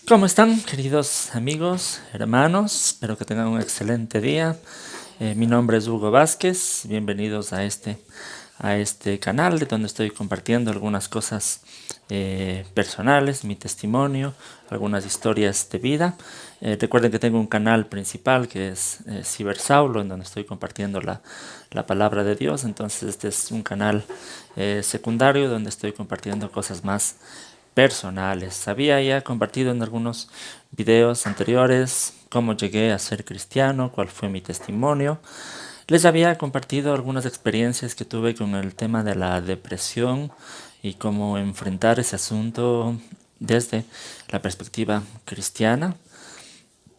¿Cómo están, queridos amigos, hermanos? Espero que tengan un excelente día. Mi nombre es Hugo Vázquez. Bienvenidos a este canal de donde estoy compartiendo algunas cosas personales, mi testimonio, algunas historias de vida. Recuerden que tengo un canal principal que es Cibersaulo, en donde estoy compartiendo la palabra de Dios. Entonces este es un canal secundario donde estoy compartiendo cosas más personales. Había ya compartido en algunos videos anteriores cómo llegué a ser cristiano, cuál fue mi testimonio. Les había compartido algunas experiencias que tuve con el tema de la depresión y cómo enfrentar ese asunto desde la perspectiva cristiana.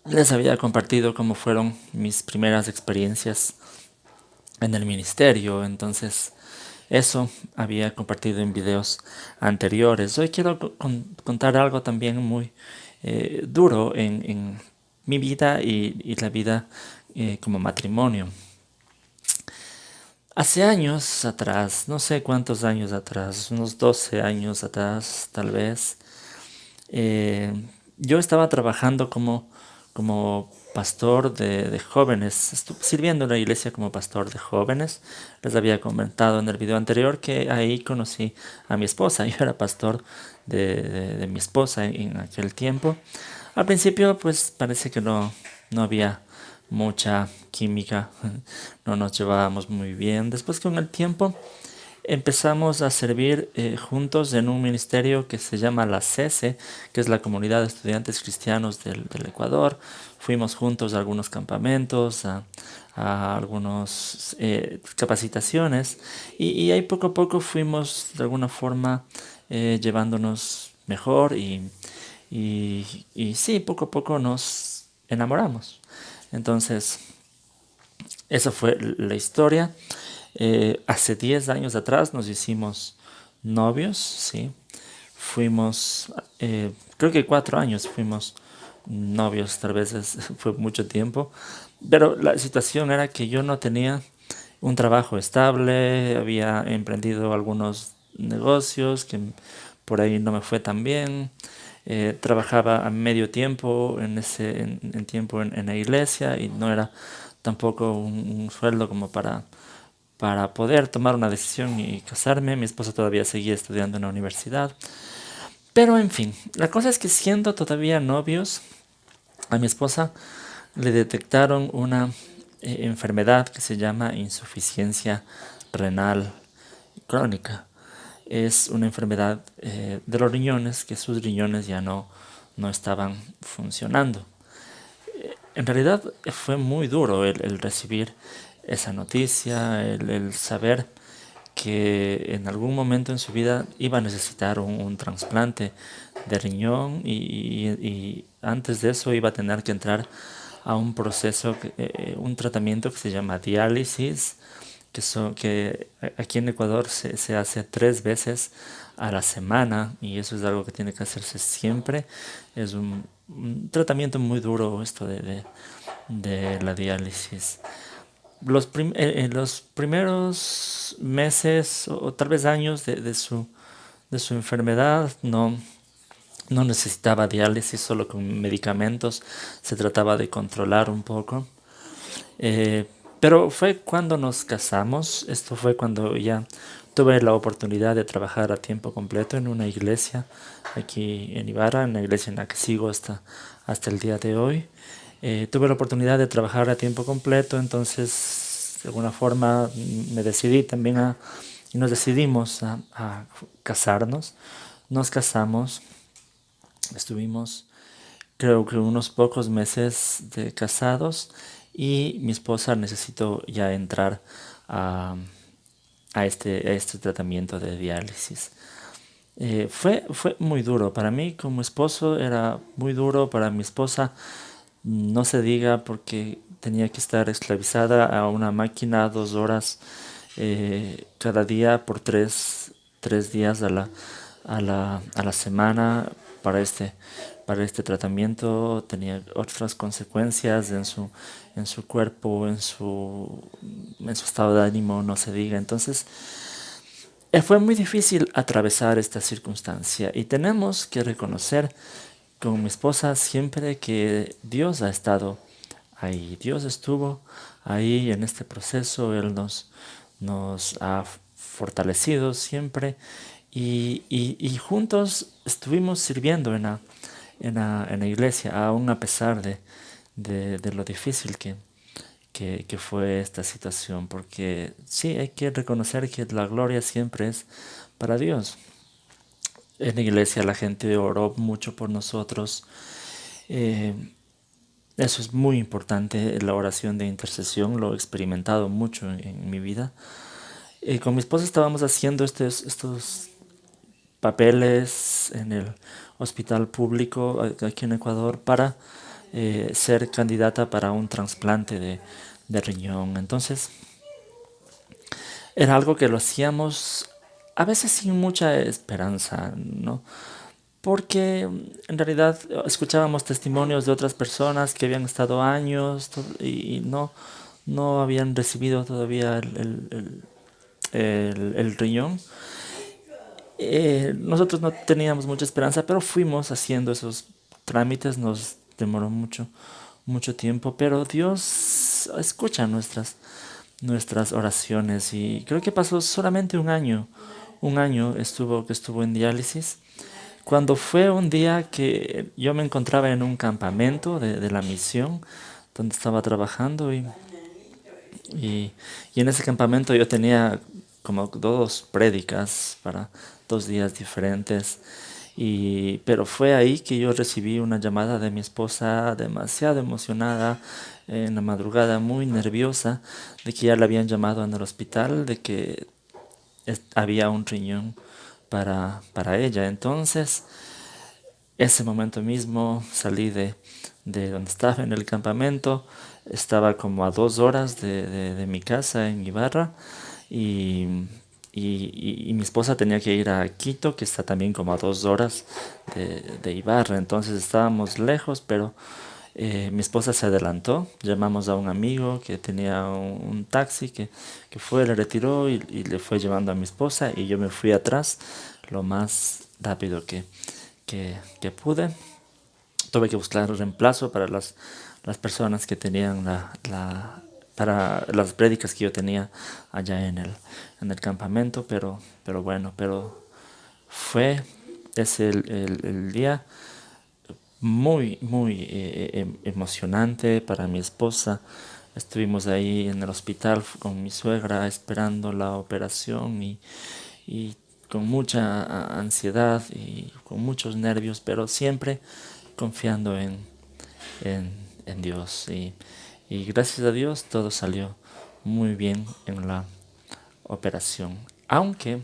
Les había compartido cómo fueron mis primeras experiencias en el ministerio. Entonces, eso había compartido en videos anteriores. Hoy quiero contar algo también muy duro en mi vida y la vida como matrimonio. Hace años atrás, no sé cuántos años atrás, unos 12 años atrás tal vez, eh, yo estaba trabajando como pastor de jóvenes, sirviendo en la iglesia como pastor de jóvenes. Les había comentado en el video anterior que ahí conocí a mi esposa. Yo era pastor de mi esposa en aquel tiempo. Al principio pues parece que no había mucha química, no nos llevábamos muy bien. Después con el tiempo empezamos a servir juntos en un ministerio que se llama la CESE, que es la Comunidad de Estudiantes Cristianos del Ecuador. Fuimos juntos a algunos campamentos, a algunas capacitaciones y ahí poco a poco fuimos de alguna forma llevándonos mejor y sí, poco a poco nos enamoramos. Entonces, esa fue la historia. Hace 10 años atrás nos hicimos novios, ¿sí? Fuimos, creo que 4 años fuimos novios, tal vez fue mucho tiempo, pero la situación era que yo no tenía un trabajo estable, había emprendido algunos negocios que por ahí no me fue tan bien. Trabajaba a medio tiempo en tiempo en la iglesia y no era tampoco un sueldo como para poder tomar una decisión y casarme. Mi esposa todavía seguía estudiando en la universidad. Pero en fin, la cosa es que siendo todavía novios, a mi esposa le detectaron una enfermedad que se llama insuficiencia renal crónica. Es una enfermedad de los riñones, que sus riñones ya no estaban funcionando. En realidad fue muy duro el recibir esa noticia, el saber que en algún momento en su vida iba a necesitar un trasplante de riñón y antes de eso iba a tener que entrar a un proceso, un tratamiento que se llama diálisis, que aquí en Ecuador se hace 3 veces a la semana y eso es algo que tiene que hacerse siempre. Es un tratamiento muy duro esto de la diálisis. En los primeros meses o tal vez años de su enfermedad no necesitaba diálisis, solo con medicamentos se trataba de controlar un poco. Eh, pero fue cuando nos casamos, esto fue cuando ya tuve la oportunidad de trabajar a tiempo completo en una iglesia aquí en Ibarra, en la iglesia en la que sigo hasta el día de hoy. Tuve la oportunidad de trabajar a tiempo completo, entonces de alguna forma me decidí también y nos decidimos a casarnos. Nos casamos, estuvimos creo que unos pocos meses de casados y mi esposa necesitó ya entrar a, a este tratamiento de diálisis. Fue muy duro para mí como esposo, era muy duro para mi esposa, no se diga porque tenía que estar esclavizada a una máquina 2 horas cada día por tres días a la semana para este tratamiento. Tenía otras consecuencias en su cuerpo, en su estado de ánimo, no se diga. Entonces, fue muy difícil atravesar esta circunstancia y tenemos que reconocer con mi esposa siempre que Dios ha estado ahí. Dios estuvo ahí en este proceso. Él nos ha fortalecido siempre y juntos estuvimos sirviendo en la iglesia, aún a pesar de lo difícil que fue esta situación, porque sí, hay que reconocer que la gloria siempre es para Dios. En la iglesia la gente oró mucho por nosotros. Eh, Eso es muy importante, la oración de intercesión, lo he experimentado mucho en mi vida. Con mi esposa estábamos haciendo estos papeles en el hospital público aquí en Ecuador para ser candidata para un trasplante de riñón. Entonces, era algo que lo hacíamos a veces sin mucha esperanza, ¿no? Porque en realidad escuchábamos testimonios de otras personas que habían estado años y no habían recibido todavía el riñón. Nosotros no teníamos mucha esperanza, pero fuimos haciendo esos trámites, nos demoró mucho tiempo, pero Dios escucha nuestras oraciones y creo que pasó solamente un año que estuvo en diálisis, cuando fue un día que yo me encontraba en un campamento de la misión donde estaba trabajando y, y en ese campamento yo tenía como dos prédicas para 2 días diferentes. Pero fue ahí que yo recibí una llamada de mi esposa demasiado emocionada en la madrugada, muy nerviosa, de que ya la habían llamado en el hospital, de que había un riñón para ella. Entonces, ese momento mismo salí de donde estaba en el campamento, estaba como a 2 horas de mi casa en Ibarra y, y mi esposa tenía que ir a Quito, que está también como a 2 horas de Ibarra, entonces estábamos lejos, pero mi esposa se adelantó, llamamos a un amigo que tenía un taxi que fue, le retiró y le fue llevando a mi esposa y yo me fui atrás lo más rápido que pude. Tuve que buscar un reemplazo para las personas que tenían para las prédicas que yo tenía allá en el campamento, pero bueno, pero fue ese el día muy emocionante para mi esposa. Estuvimos ahí en el hospital con mi suegra esperando la operación y con mucha ansiedad y con muchos nervios, pero siempre confiando en, en Dios. Y gracias a Dios todo salió muy bien en la operación. Aunque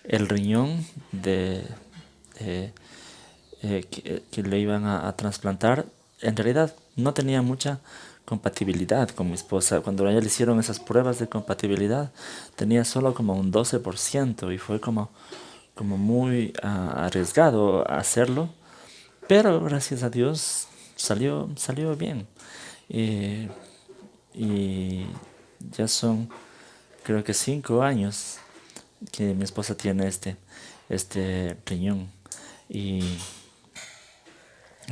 el riñón de, que le iban a trasplantar, en realidad no tenía mucha compatibilidad con mi esposa. Cuando a ella le hicieron esas pruebas de compatibilidad, tenía solo como un 12% y fue como muy arriesgado hacerlo, pero gracias a Dios salió bien. Eh, y ya son, creo que 5 años que mi esposa tiene este riñón. Y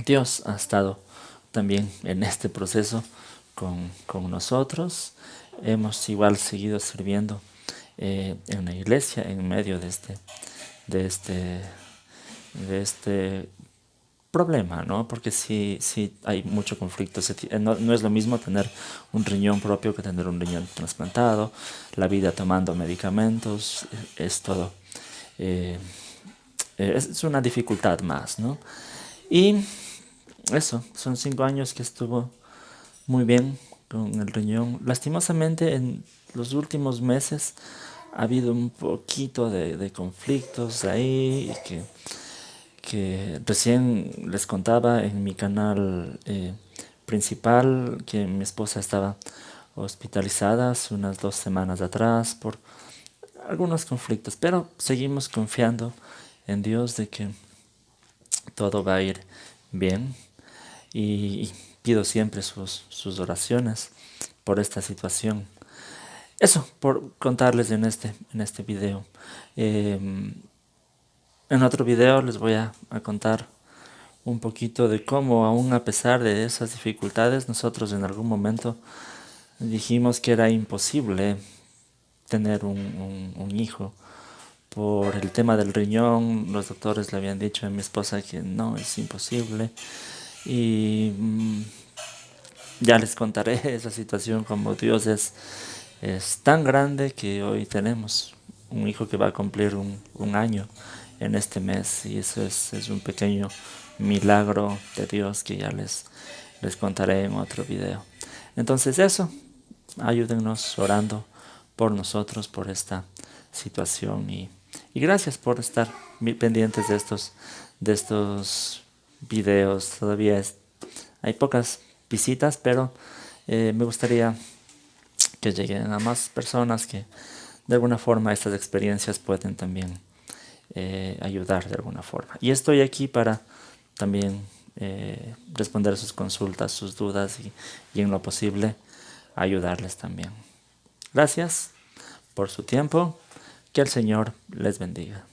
Dios ha estado también en este proceso con nosotros. Hemos igual seguido sirviendo en la iglesia en medio de este, de este problema, ¿no? Porque sí hay mucho conflicto. No es lo mismo tener un riñón propio que tener un riñón trasplantado. La vida tomando medicamentos es todo. eh, es una dificultad más, ¿no? Y eso, son 5 años que estuvo muy bien con el riñón. Lastimosamente en los últimos meses ha habido un poquito de conflictos ahí que recién les contaba en mi canal principal que mi esposa estaba hospitalizada hace unas 2 semanas atrás por algunos conflictos, pero seguimos confiando en Dios de que todo va a ir bien y pido siempre sus oraciones por esta situación. Eso, por contarles en este video. Em, En otro video les voy a contar un poquito de cómo, aún a pesar de esas dificultades, nosotros en algún momento dijimos que era imposible tener un hijo. Por el tema del riñón, los doctores le habían dicho a mi esposa que no, es imposible. Y ya les contaré esa situación, como Dios es tan grande que hoy tenemos un hijo que va a cumplir un año en este mes. Y eso es un pequeño milagro de Dios que ya les contaré en otro video. Entonces eso, ayúdennos orando por nosotros, por esta situación y gracias por estar pendientes de estos videos. Todavía hay pocas visitas, pero me gustaría que lleguen a más personas que de alguna forma estas experiencias pueden también ayudar de alguna forma. Y estoy aquí para también responder sus consultas, sus dudas y en lo posible ayudarles también. Gracias por su tiempo. Que el Señor les bendiga.